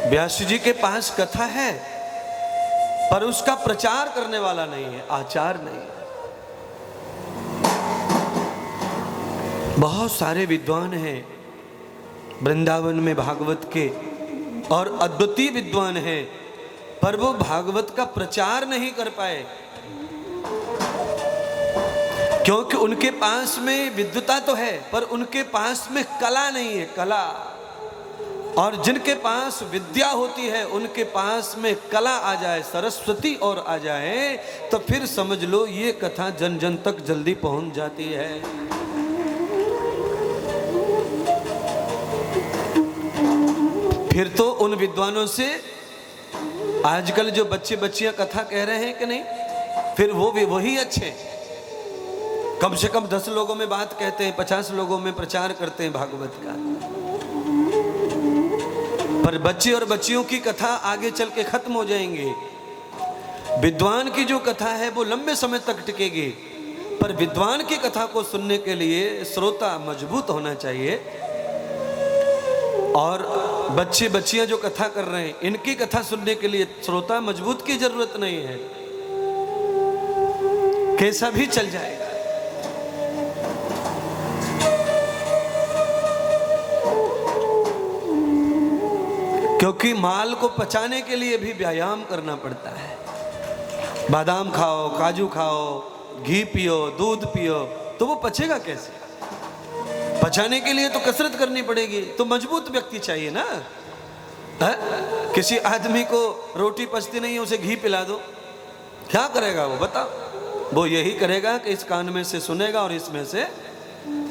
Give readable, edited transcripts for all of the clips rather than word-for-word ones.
व्यास जी के पास कथा है पर उसका प्रचार करने वाला नहीं है, आचार नहीं है। बहुत सारे विद्वान हैं वृंदावन में भागवत के और अद्वितीय विद्वान हैं, पर वो भागवत का प्रचार नहीं कर पाए क्योंकि उनके पास में विद्वता तो है पर उनके पास में कला नहीं है, कला। और जिनके पास विद्या होती है उनके पास में कला आ जाए, सरस्वती और आ जाए, तो फिर समझ लो ये कथा जन जन तक जल्दी पहुंच जाती है। फिर तो उन विद्वानों से आजकल जो बच्चे बच्चियां कथा कह रहे हैं कि नहीं, फिर वो भी वही अच्छे। कम से कम 10 लोगों में बात कहते हैं, 50 लोगों में प्रचार करते हैं भागवत का। पर बच्चे और बच्चियों की कथा आगे चल के खत्म हो जाएंगी। विद्वान की जो कथा है वो लंबे समय तक टिकेगी, पर विद्वान की कथा को सुनने के लिए श्रोता मजबूत होना चाहिए। और बच्चे बच्चियां जो कथा कर रहे हैं इनकी कथा सुनने के लिए श्रोता मजबूत की जरूरत नहीं है, कैसा भी चल जाएगा। क्योंकि माल को पचाने के लिए भी व्यायाम करना पड़ता है। बादाम खाओ, काजू खाओ, घी पियो, दूध पियो, तो वो पचेगा कैसे? पचाने के लिए तो कसरत करनी पड़ेगी, तो मजबूत व्यक्ति चाहिए ना। किसी आदमी को रोटी पचती नहीं है, उसे घी पिला दो, क्या करेगा वो? बताओ। वो यही करेगा कि इस कान में से सुनेगा और इसमें से,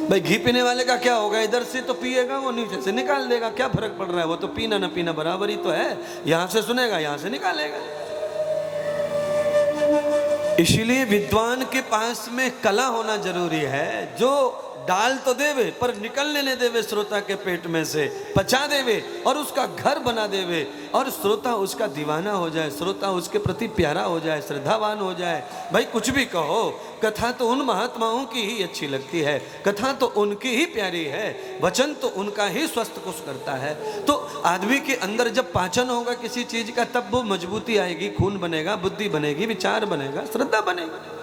भाई घी पीने वाले का क्या होगा, इधर से तो पिएगा, वो नीचे से निकाल देगा, क्या फर्क पड़ रहा है? वो तो पीना ना पीना बराबर ही तो है, यहां से सुनेगा यहां से निकालेगा। इसीलिए विद्वान के पास में कला होना जरूरी है, जो डाल तो देवे पर निकलने नहीं देवे श्रोता के पेट में से, पचा देवे और उसका घर बना देवे और श्रोता उसका दीवाना हो जाए, श्रोता उसके प्रति प्यारा हो जाए, श्रद्धावान हो जाए। भाई कुछ भी कहो, कथा तो उन महात्माओं की ही अच्छी लगती है, कथा तो उनकी ही प्यारी है, वचन तो उनका ही स्वस्थ कुछ करता है। तो आदमी के अंदर जब पाचन होगा किसी चीज का, तब वो मजबूती आएगी, खून बनेगा, बुद्धि बनेगी, विचार बनेगा, श्रद्धा बनेगी।